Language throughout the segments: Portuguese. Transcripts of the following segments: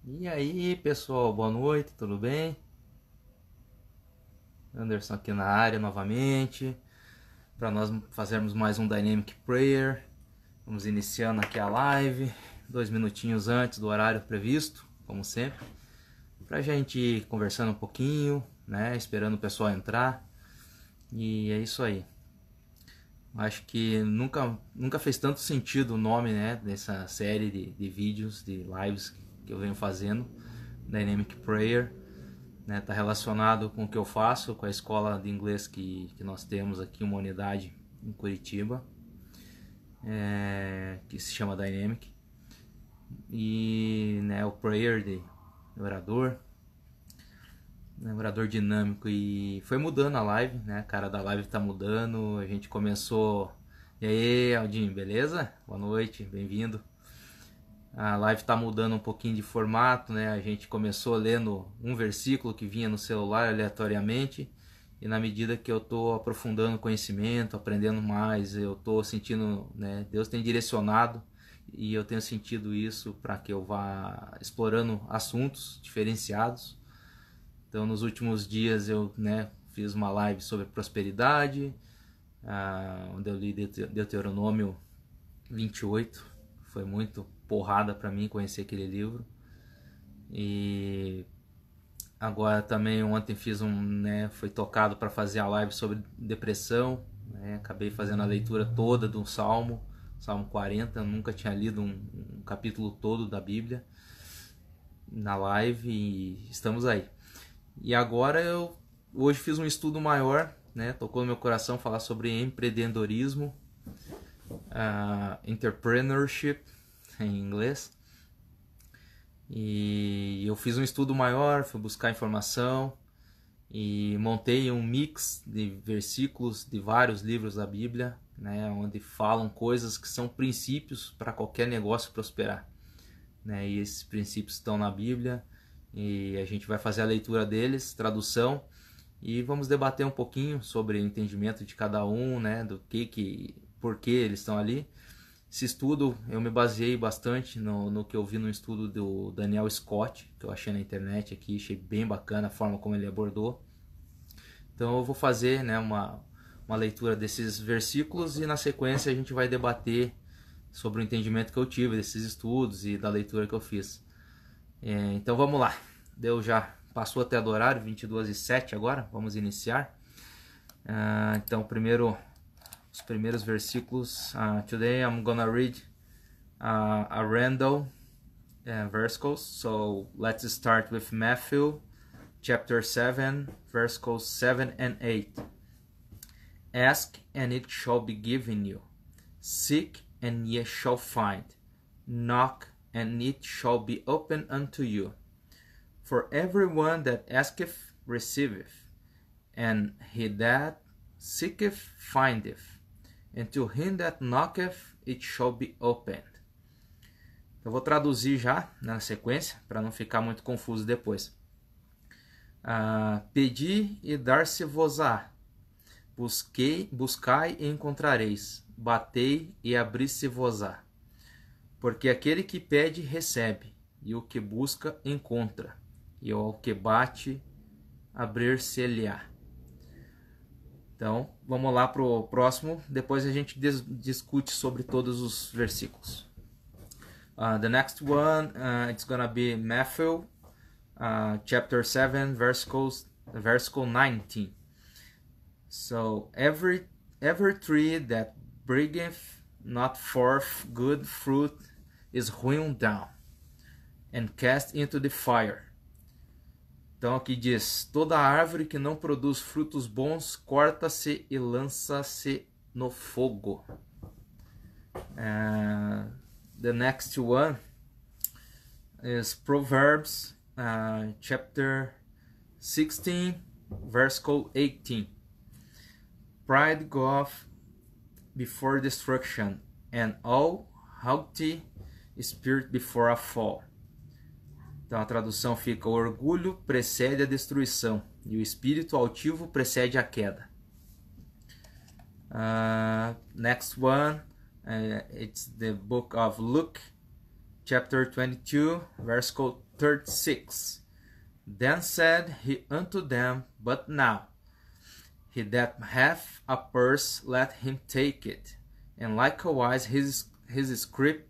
E aí, pessoal, boa noite, tudo bem? Anderson aqui na área novamente, para nós fazermos mais um Dynamic Prayer. Vamos iniciando aqui a live, 2 minutinhos antes do horário previsto, como sempre, para a gente ir conversando um pouquinho, né? Esperando o pessoal entrar. E é isso aí. Acho que nunca fez tanto sentido o nome, né, dessa série de vídeos, de lives que eu venho fazendo, Dynamic Prayer. Né, tá relacionado com o que eu faço, com a escola de inglês que nós temos aqui, uma unidade em Curitiba, que se chama Dynamic. E né, o prayer de orador, né, orador dinâmico. E foi mudando a live, né, a cara da live tá mudando. A gente começou. E aí, Aldinho, beleza? Boa noite, bem-vindo. A live está mudando um pouquinho de formato, né? A gente começou lendo um versículo que vinha no celular aleatoriamente, e na medida que eu estou aprofundando conhecimento, aprendendo mais, eu estou sentindo, né? Deus tem direcionado e eu tenho sentido isso para que eu vá explorando assuntos diferenciados. Então, nos últimos dias eu, né, fiz uma live sobre prosperidade, onde eu li Deuteronômio 28. Foi muito porrada para mim conhecer aquele livro. E agora também ontem fiz fui tocado para fazer a live sobre depressão, né? Acabei fazendo a leitura toda do Salmo 40. Eu nunca tinha lido um capítulo todo da Bíblia na live e estamos aí. E agora eu hoje fiz um estudo maior, né? Tocou no meu coração falar sobre empreendedorismo, entrepreneurship em inglês. E eu fiz um estudo maior, fui buscar informação e montei um mix de versículos de vários livros da Bíblia, né, onde falam coisas que são princípios para qualquer negócio prosperar, né, e esses princípios estão na Bíblia e a gente vai fazer a leitura deles, tradução, e vamos debater um pouquinho sobre o entendimento de cada um, né, por que eles estão ali. Esse estudo eu me baseei bastante no que eu vi no estudo do Daniel Scott, que eu achei na internet aqui, achei bem bacana a forma como ele abordou. Então eu vou fazer, né, uma leitura desses versículos e na sequência a gente vai debater sobre o entendimento que eu tive desses estudos e da leitura que eu fiz. Então vamos lá, passou até do horário, 22h07 agora, vamos iniciar. Então primeiro... Os primeiros versículos. Today I'm gonna read a random verses. So let's start with Matthew chapter 7, verses 7 and 8. Ask and it shall be given you. Seek and ye shall find. Knock and it shall be opened unto you. For everyone that asketh receiveth, and he that seeketh findeth. And to him that knocketh, it shall be opened. Eu vou traduzir já na sequência, para não ficar muito confuso depois. Pedi e dar-se-vos-á. Buscai e encontrareis. Batei e abri-se-vos-á. Porque aquele que pede, recebe. E o que busca, encontra. E ao que bate, abrir-se-lhe-á. Então, vamos lá para o próximo. Depois a gente discute sobre todos os versículos. The next one, it's gonna be Matthew, chapter 7, verse 19. So, every tree that bringeth not forth good fruit is hewn down and cast into the fire. Então aqui diz, toda árvore que não produz frutos bons, corta-se e lança-se no fogo. The next one is Proverbs chapter 16, verse 18. Pride goeth before destruction, and all haughty spirit before a fall. Então a tradução fica: o orgulho precede a destruição e o espírito altivo precede a queda. Next one, it's the book of Luke, chapter 22, verse 36. Then said he unto them, But now, he that hath a purse, let him take it, and likewise his scrip,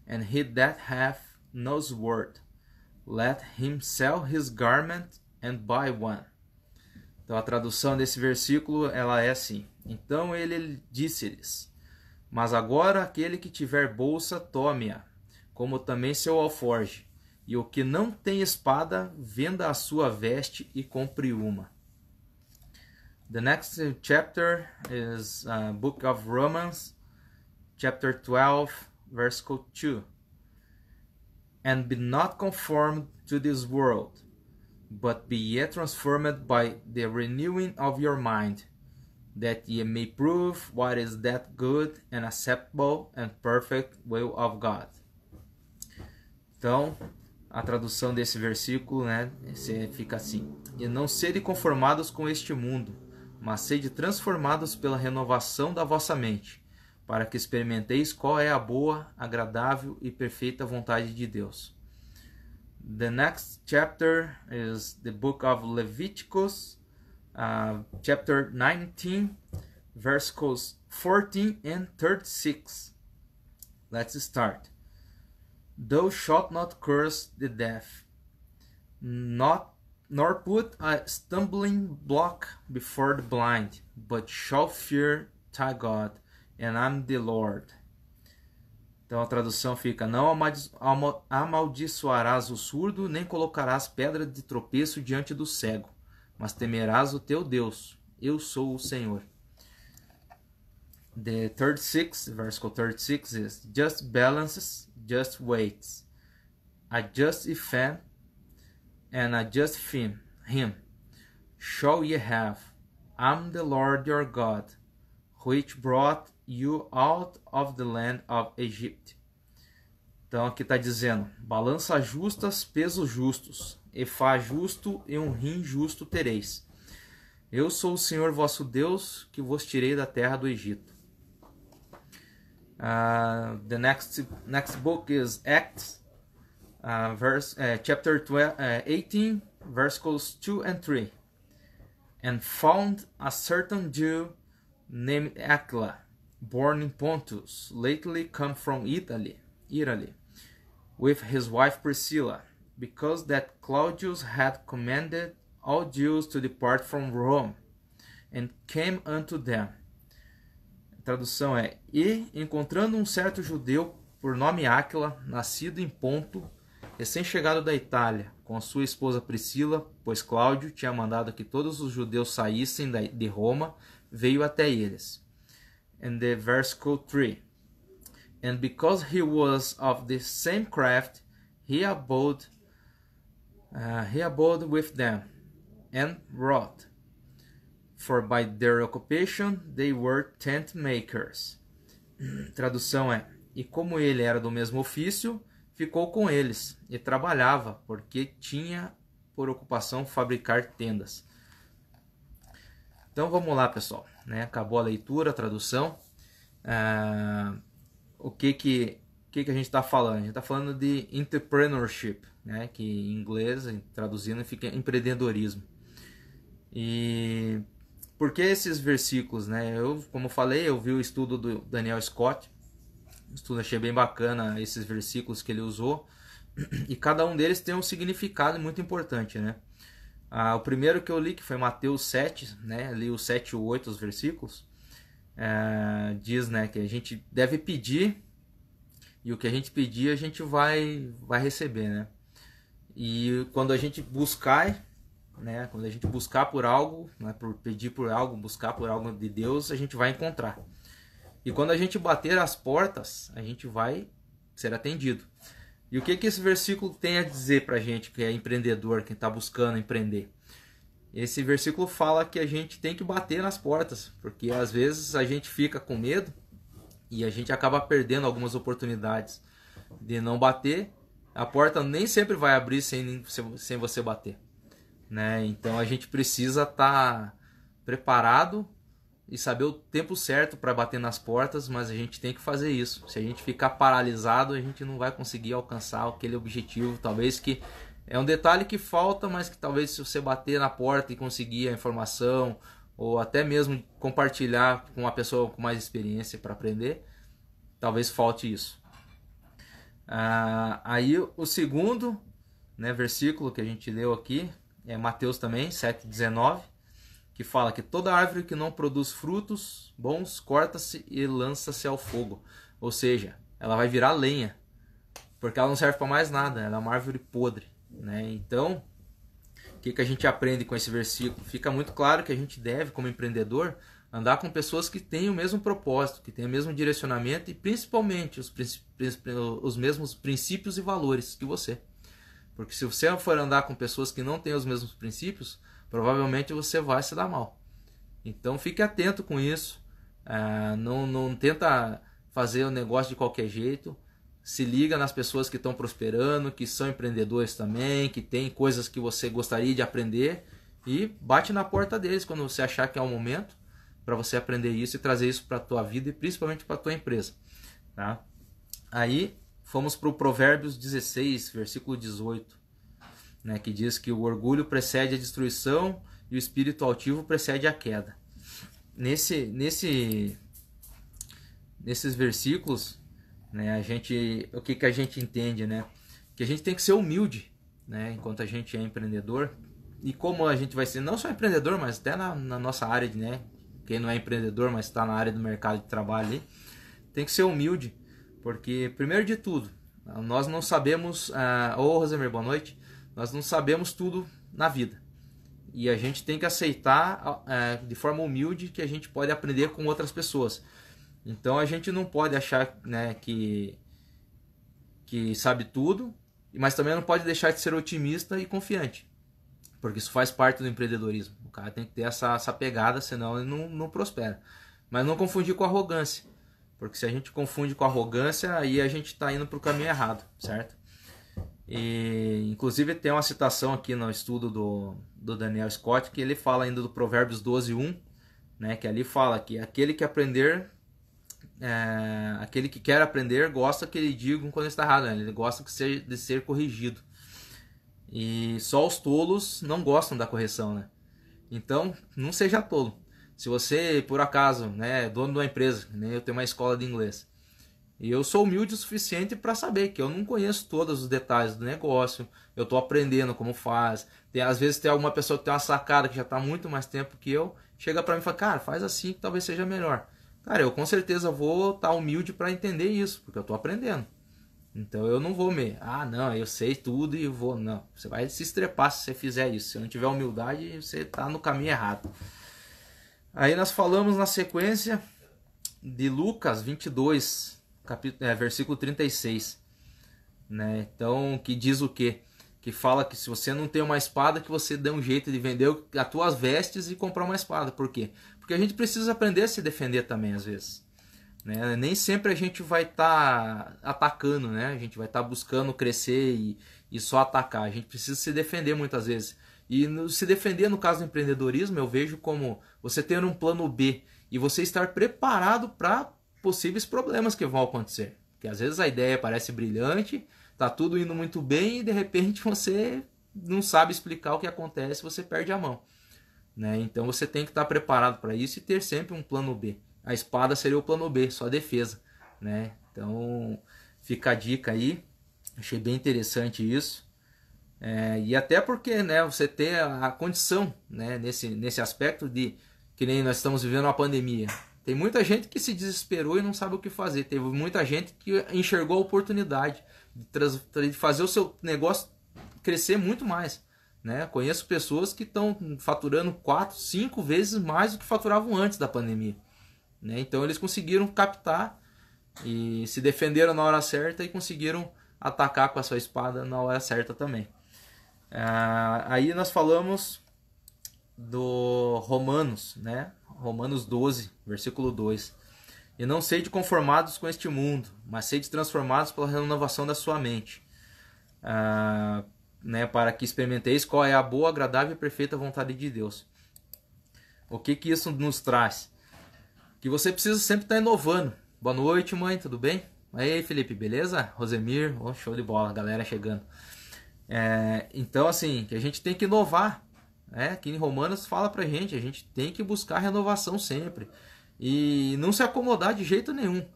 and he that hath no sword, let him sell his garment and buy one. Então a tradução desse versículo ela é assim: Então ele disse-lhes, mas agora aquele que tiver bolsa, tome-a, como também seu alforje, e o que não tem espada, venda a sua veste e compre uma. The next chapter is Book of Romans, chapter 12, verse 2. And be not conformed to this world, but be ye transformed by the renewing of your mind, that ye may prove what is that good and acceptable and perfect will of God. Então, a tradução desse versículo, né, fica assim: E não sede conformados com este mundo, mas sede transformados pela renovação da vossa mente, para que experimenteis qual é a boa, agradável e perfeita vontade de Deus. The next chapter is the book of Leviticus, chapter 19, verses 14 and 36. Let's start. Thou shalt not curse the deaf, nor put a stumbling block before the blind, but shalt fear thy God, and I'm the Lord. Então a tradução fica: Não amaldiçoarás o surdo, nem colocarás pedra de tropeço diante do cego, mas temerás o teu Deus. Eu sou o Senhor. The 36, verse 36 is: Just balances, just weights, a just fan, and a just him shall ye have. I'm the Lord your God, which brought you out of the land of Egypt. Então aqui está dizendo: balança justas, pesos justos, efá justo e rim justo tereis. Eu sou o Senhor vosso Deus, que vos tirei da terra do Egito. The next book is Acts, chapter 18, verses 2 and 3. And found a certain Jew named Aquila, born in Pontus, lately come from Italy, with his wife Priscilla, because that Claudius had commanded all Jews to depart from Rome, and came unto them. A tradução é: E, encontrando um certo judeu por nome Áquila, nascido em Ponto, recém-chegado da Itália, com a sua esposa Priscila, pois Cláudio tinha mandado que todos os judeus saíssem de Roma, veio até eles. And the verse 3. And because he was of the same craft, he abode with them, and wrought. For by their occupation they were tent makers. Tradução é: E como ele era do mesmo ofício, ficou com eles, e trabalhava, porque tinha por ocupação fabricar tendas. Então vamos lá, pessoal, né? Acabou a leitura, a tradução. O que a gente está falando? A gente está falando de entrepreneurship, né? Que em inglês, traduzindo, fica empreendedorismo. E por que esses versículos, né? Como eu falei, eu vi o estudo do Daniel Scott. Estudo, achei bem bacana esses versículos que ele usou. E cada um deles tem um significado muito importante, né? O primeiro que eu li, que foi Mateus 7, né? Li o 7 e o 8, os versículos. Diz, né, que a gente deve pedir, e o que a gente pedir a gente vai receber, né? E quando a gente buscar, né, quando a gente buscar por algo, né, por pedir por algo, buscar por algo de Deus, a gente vai encontrar. E quando a gente bater as portas, a gente vai ser atendido. E o que esse versículo tem a dizer pra gente que é empreendedor, quem está buscando empreender? Esse versículo fala que a gente tem que bater nas portas, porque às vezes a gente fica com medo e a gente acaba perdendo algumas oportunidades de não bater. A porta nem sempre vai abrir sem você bater, né? Então a gente precisa estar preparado e saber o tempo certo para bater nas portas, mas a gente tem que fazer isso. Se a gente ficar paralisado, a gente não vai conseguir alcançar aquele objetivo. Talvez que é um detalhe que falta, mas que talvez se você bater na porta e conseguir a informação, ou até mesmo compartilhar com uma pessoa com mais experiência para aprender, talvez falte isso. Aí o segundo, né, versículo que a gente leu aqui é Mateus também, 7,19, que fala que toda árvore que não produz frutos bons corta-se e lança-se ao fogo. Ou seja, ela vai virar lenha, porque ela não serve para mais nada, ela é uma árvore podre, né? Então, o que a gente aprende com esse versículo? Fica muito claro que a gente deve, como empreendedor, andar com pessoas que têm o mesmo propósito, que têm o mesmo direcionamento e principalmente os mesmos princípios e valores que você. Porque se você for andar com pessoas que não têm os mesmos princípios, provavelmente você vai se dar mal. Então fique atento com isso. Não tenta fazer o negócio de qualquer jeito. Se liga nas pessoas que estão prosperando, que são empreendedores também, que têm coisas que você gostaria de aprender, e bate na porta deles quando você achar que é o momento para você aprender isso e trazer isso para a tua vida e principalmente para a tua empresa. Tá? Aí fomos para o Provérbios 16, versículo 18, né, que diz que o orgulho precede a destruição e o espírito altivo precede a queda. Nesses versículos, né, o que a gente entende, né? Que a gente tem que ser humilde, né, enquanto a gente é empreendedor. E como a gente vai ser não só empreendedor, mas até na nossa área, né? Quem não é empreendedor, mas está na área do mercado de trabalho ali, tem que ser humilde. Porque, primeiro de tudo, nós não sabemos... Ô, Rosemir, boa noite. Nós não sabemos tudo na vida. E a gente tem que aceitar de forma humilde que a gente pode aprender com outras pessoas. Então, a gente não pode achar, né, que sabe tudo, mas também não pode deixar de ser otimista e confiante. Porque isso faz parte do empreendedorismo. O cara tem que ter essa pegada, senão ele não prospera. Mas não confundir com arrogância. Porque se a gente confunde com arrogância, aí a gente está indo para o caminho errado, certo? E, inclusive tem uma citação aqui no estudo do Daniel Scott, que ele fala ainda do Provérbios 12:1, né, que ali fala que aquele que quer aprender gosta que lhe digam quando está errado, né? Ele gosta de ser corrigido. E só os tolos não gostam da correção, né? Então, não seja tolo. Se você, por acaso, né, é dono de uma empresa, né, eu tenho uma escola de inglês, e eu sou humilde o suficiente para saber que eu não conheço todos os detalhes do negócio, eu estou aprendendo como faz. Às vezes tem alguma pessoa que tem uma sacada que já está muito mais tempo que eu, chega para mim e fala, cara, faz assim que talvez seja melhor. Cara, eu com certeza vou estar humilde para entender isso, porque eu estou aprendendo. Então eu não vou não, eu sei tudo e vou... Não, você vai se estrepar se você fizer isso. Se não tiver humildade, você está no caminho errado. Aí nós falamos na sequência de Lucas 22, versículo 36. Né? Então, que diz o quê? Que fala que se você não tem uma espada, que você dê um jeito de vender as tuas vestes e comprar uma espada. Por quê? Porque a gente precisa aprender a se defender também, às vezes. Né? Nem sempre a gente vai estar atacando, né? A gente vai estar buscando crescer e só atacar. A gente precisa se defender muitas vezes. E se defender no caso do empreendedorismo, eu vejo como você ter um plano B e você estar preparado para possíveis problemas que vão acontecer. Porque às vezes a ideia parece brilhante, tá tudo indo muito bem e de repente você não sabe explicar o que acontece, você perde a mão. Né? Então você tem que estar preparado para isso e ter sempre um plano B. A espada seria o plano B, só a defesa. Né? Então fica a dica aí, achei bem interessante isso. E até porque, né, você ter a condição, né, nesse aspecto de que nem nós estamos vivendo uma pandemia. Tem muita gente que se desesperou e não sabe o que fazer. Teve muita gente que enxergou a oportunidade de fazer o seu negócio crescer muito mais. Né? Conheço pessoas que estão faturando 4, 5 vezes mais do que faturavam antes da pandemia. Né? Então eles conseguiram captar e se defenderam na hora certa e conseguiram atacar com a sua espada na hora certa também. Aí nós falamos do Romanos, né? Romanos 12, versículo 2. E não sede conformados com este mundo, mas sede transformados pela renovação da sua mente, né? Para que experimenteis qual é a boa, agradável e perfeita vontade de Deus. O que isso nos traz? que você precisa sempre estar inovando. Boa noite, mãe, tudo bem? Aí, Felipe, beleza? Rosemir, oh, show de bola, galera chegando. Então, assim, que a gente tem que inovar. Aqui em Romanos fala pra gente, a gente tem que buscar renovação sempre. E não se acomodar de jeito nenhum.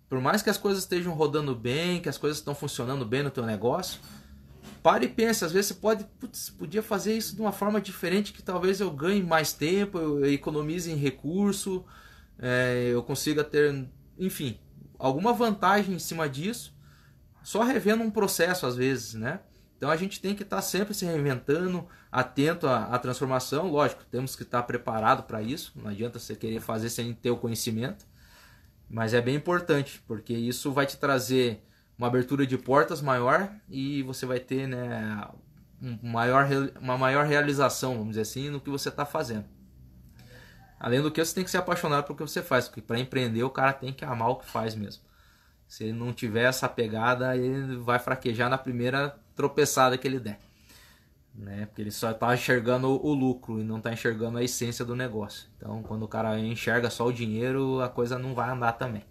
Por mais que as coisas estejam rodando bem, que as coisas estão funcionando bem no teu negócio, pare e pense, às vezes você podia fazer isso de uma forma diferente, que talvez eu ganhe mais tempo, eu economize em recurso, eu consiga ter, enfim, alguma vantagem em cima disso, só revendo um processo às vezes, né? Então a gente tem que estar sempre se reinventando, atento à transformação, lógico, temos que estar preparado para isso, não adianta você querer fazer sem ter o conhecimento, mas é bem importante, porque isso vai te trazer uma abertura de portas maior e você vai ter, né, uma maior realização, vamos dizer assim, no que você está fazendo. Além do que, você tem que ser apaixonado pelo que você faz, porque para empreender o cara tem que amar o que faz mesmo. Se ele não tiver essa pegada, ele vai fraquejar na primeira tropeçada que ele der, né? Porque ele só está enxergando o lucro e não está enxergando a essência do negócio. Então, quando o cara enxerga só o dinheiro, a coisa não vai andar também.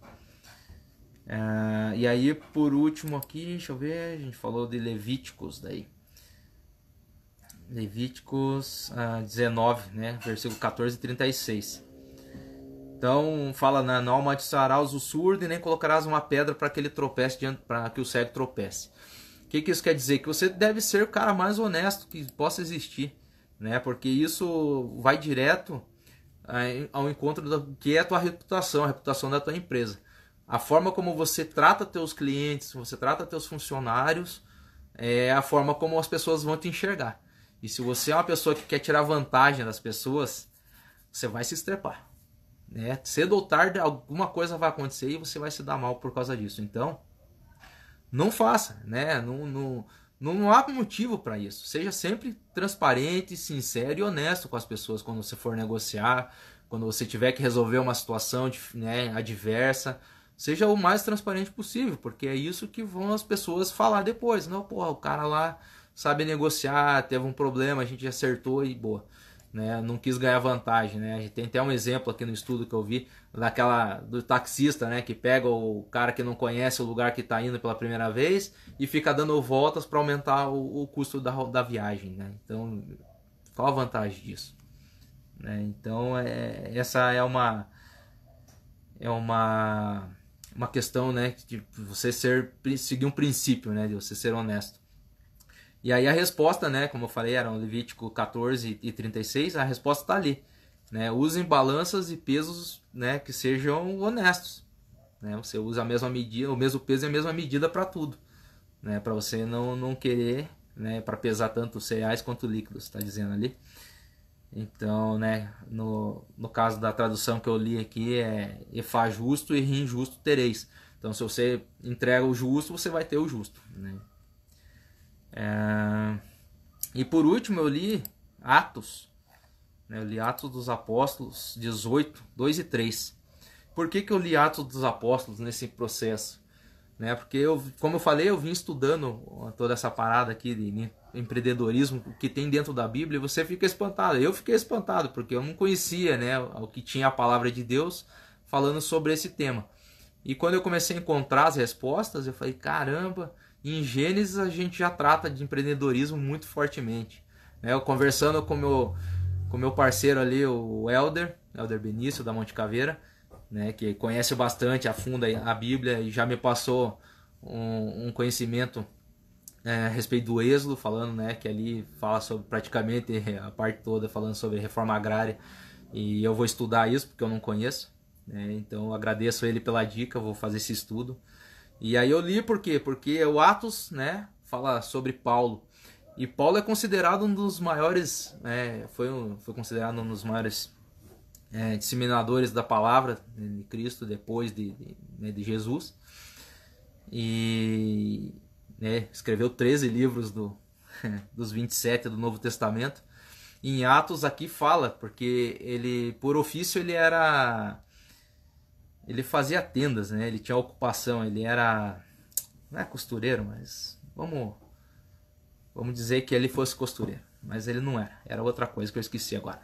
E aí, por último aqui, deixa eu ver, a gente falou de Levíticos daí. Levíticos 19, né, versículo 14 e 36. Então fala, né, não amaldiçoarás o surdo e nem colocarás uma pedra para que ele tropece, para que o cego tropece. O que isso quer dizer? Que você deve ser o cara mais honesto que possa existir, né? Porque isso vai direto ao encontro do que é a tua reputação, a reputação da tua empresa. A forma como você trata teus clientes, você trata teus funcionários, é a forma como as pessoas vão te enxergar. E se você é uma pessoa que quer tirar vantagem das pessoas, você vai se estrepar, né? Cedo ou tarde alguma coisa vai acontecer e você vai se dar mal por causa disso. Então, não faça, né? Não há motivo para isso. Seja sempre transparente, sincero e honesto com as pessoas quando você for negociar, quando você tiver que resolver uma situação, né, adversa. Seja o mais transparente possível, porque é isso que vão as pessoas falar depois. Não, porra, o cara lá sabe negociar, teve um problema, a gente acertou e boa, né? Não quis ganhar vantagem, né? A gente tem até um exemplo aqui no estudo que eu vi do taxista, né, que pega o cara que não conhece o lugar que está indo pela primeira vez e fica dando voltas para aumentar o custo da viagem, né? Então, qual a vantagem disso, né? Então, essa é uma questão, né, de você seguir um princípio, né, de você ser honesto. E aí a resposta, né, como eu falei, era o Levítico 14 e 36, a resposta está ali, né? Usem balanças e pesos, né, que sejam honestos, né? Você usa a mesma medida, o mesmo peso e a mesma medida para tudo, né? Para você não querer, né, para pesar tanto os cereais quanto líquidos, está dizendo ali. Então, né, no caso da tradução que eu li aqui e faz justo e ri injusto tereis. Então, se você entrega o justo, você vai ter o justo, né? E por último eu li Atos, né? Eu li Atos dos Apóstolos 18, 2 e 3. Por que eu li Atos dos Apóstolos nesse processo? Né? Porque, como eu falei, eu vim estudando toda essa parada aqui de empreendedorismo que tem dentro da Bíblia, e você fica espantado. Eu fiquei espantado, porque eu não conhecia, né, o que tinha a palavra de Deus falando sobre esse tema. E quando eu comecei a encontrar as respostas, eu falei, caramba, em Gênesis a gente já trata de empreendedorismo muito fortemente, né? Eu conversando com meu parceiro ali, o Elder Benício, da Monte Caveira, né, que conhece bastante a fundo a Bíblia e já me passou um conhecimento a respeito do Êxodo, falando, né, que ali fala sobre praticamente a parte toda falando sobre reforma agrária, e eu vou estudar isso porque eu não conheço, né? Então eu agradeço ele pela dica, eu vou fazer esse estudo. E aí eu li por quê? Porque o Atos, né, fala sobre Paulo, e Paulo é considerado um dos maiores, foi considerado um dos maiores disseminadores da palavra de Cristo depois de Jesus, e, né, escreveu 13 livros dos 27 do Novo Testamento. Em Atos aqui fala, porque ele, por ofício, ele fazia tendas, né? Ele tinha ocupação, ele era, não é costureiro, mas vamos dizer que ele fosse costureiro, mas ele não era outra coisa que eu esqueci agora.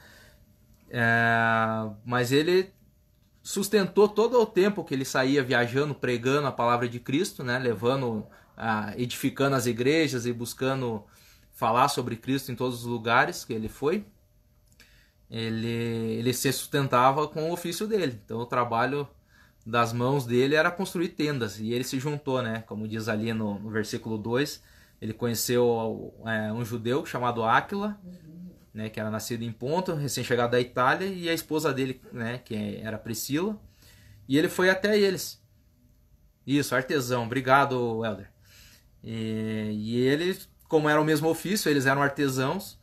Mas ele sustentou todo o tempo que ele saía viajando, pregando a palavra de Cristo, né? Levando, edificando as igrejas e buscando falar sobre Cristo em todos os lugares que ele foi. Ele se sustentava com o ofício dele. Então o trabalho das mãos dele era construir tendas. E ele se juntou, né? Como diz ali no versículo 2, ele conheceu um judeu chamado Áquila, né, que era nascido em Ponto, recém-chegado da Itália, e a esposa dele, né, que era Priscila. E ele foi até eles. Isso, artesão. Obrigado, Helder. E eles, como era o mesmo ofício, eles eram artesãos,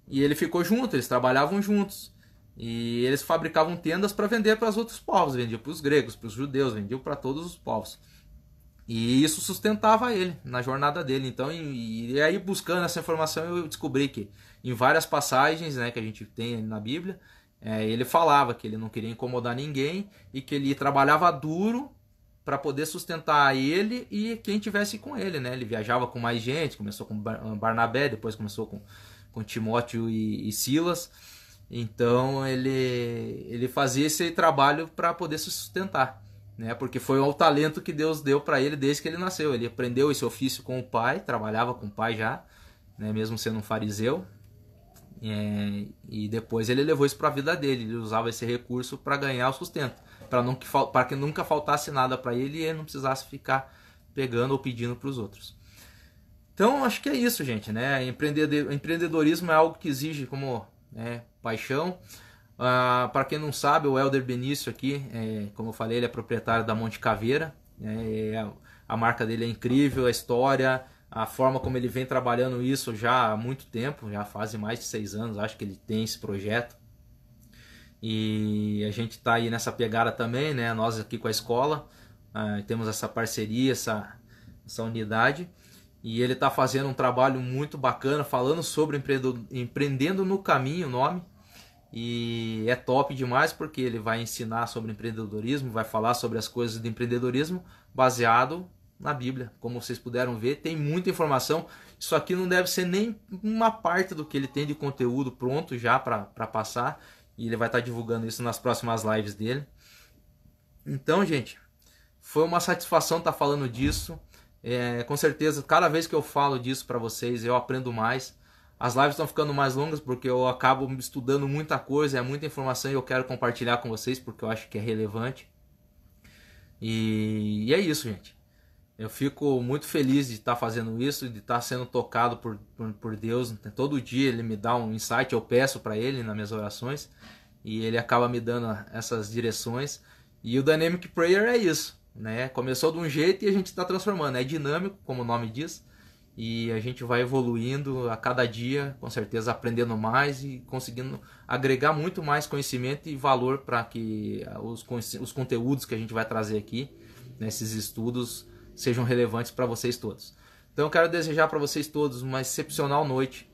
e ele ficou junto, eles trabalhavam juntos. E eles fabricavam tendas para vender para os outros povos, vendiam para os gregos, para os judeus, vendiam para todos os povos. E isso sustentava ele na jornada dele. Então, e aí buscando essa informação, eu descobri que em várias passagens, né, que a gente tem na Bíblia, ele falava que ele não queria incomodar ninguém e que ele trabalhava duro para poder sustentar ele e quem tivesse com ele, né? Ele viajava com mais gente, começou com Barnabé, depois começou com Timóteo e Silas. Então ele fazia esse trabalho para poder se sustentar, né? Porque foi o talento que Deus deu para ele desde que ele nasceu. Ele aprendeu esse ofício com o pai, trabalhava com o pai já, né? Mesmo sendo um fariseu. E depois ele levou isso para a vida dele. Ele usava esse recurso para ganhar o sustento, para que nunca faltasse nada para ele e ele não precisasse ficar pegando ou pedindo para os outros. Então acho que é isso, gente, né? Empreendedorismo é algo que exige como paixão. Para quem não sabe, o Helder Benício aqui, como eu falei, ele é proprietário da Monte Caveira. A marca dele é incrível, a história, a forma como ele vem trabalhando isso já há muito tempo, já faz mais de 6 anos, acho que ele tem esse projeto. E a gente está aí nessa pegada também, né? Nós aqui com a escola temos essa parceria, essa unidade. E ele está fazendo um trabalho muito bacana, falando sobre Empreendendo no Caminho, o nome. E é top demais porque ele vai ensinar sobre empreendedorismo, vai falar sobre as coisas de empreendedorismo baseado na Bíblia. Como vocês puderam ver, tem muita informação. Isso aqui não deve ser nem uma parte do que ele tem de conteúdo pronto já para passar. E ele vai estar divulgando isso nas próximas lives dele. Então, gente, foi uma satisfação estar falando disso. Com certeza, cada vez que eu falo disso para vocês, eu aprendo mais. As lives estão ficando mais longas porque eu acabo estudando muita coisa, é muita informação e eu quero compartilhar com vocês porque eu acho que é relevante. E é isso, gente. Eu fico muito feliz de estar fazendo isso, de estar sendo tocado por Deus. Todo dia ele me dá um insight, eu peço para ele nas minhas orações e ele acaba me dando essas direções. E o Dynamic Prayer é isso, né? Começou de um jeito e a gente está transformando. É dinâmico, como o nome diz. E a gente vai evoluindo a cada dia, com certeza aprendendo mais e conseguindo agregar muito mais conhecimento e valor para que os conteúdos que a gente vai trazer aqui, nesses estudos, sejam relevantes para vocês todos. Então eu quero desejar para vocês todos uma excepcional noite,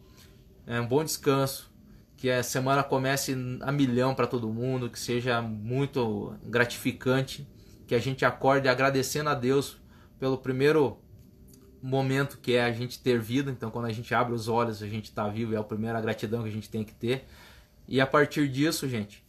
um bom descanso, que a semana comece a milhão para todo mundo, que seja muito gratificante, que a gente acorde agradecendo a Deus pelo primeiro momento que é a gente ter vida. Então quando a gente abre os olhos a gente está vivo, é a primeira gratidão que a gente tem que ter. E a partir disso, gente,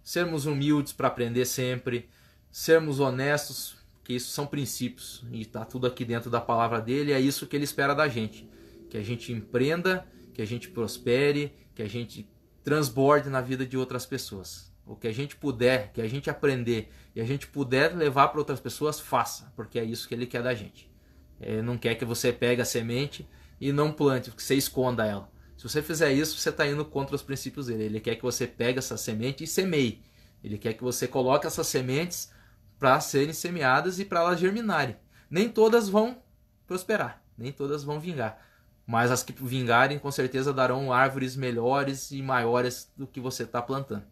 sermos humildes para aprender sempre, sermos honestos, que isso são princípios e está tudo aqui dentro da palavra dele. É isso que ele espera da gente, que a gente empreenda, que a gente prospere, que a gente transborde na vida de outras pessoas. O que a gente puder, que a gente aprender e a gente puder levar para outras pessoas, faça, porque é isso que ele quer da gente. Ele não quer que você pegue a semente e não plante, que você esconda ela. Se você fizer isso, você está indo contra os princípios dele. Ele quer que você pegue essa semente e semeie. Ele quer que você coloque essas sementes para serem semeadas e para elas germinarem. Nem todas vão prosperar, nem todas vão vingar. Mas as que vingarem, com certeza darão árvores melhores e maiores do que você está plantando.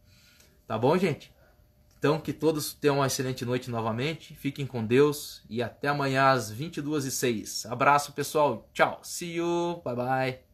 Tá bom, gente? Então, que todos tenham uma excelente noite novamente. Fiquem com Deus e até amanhã às 22h06. Abraço, pessoal. Tchau. See you. Bye, bye.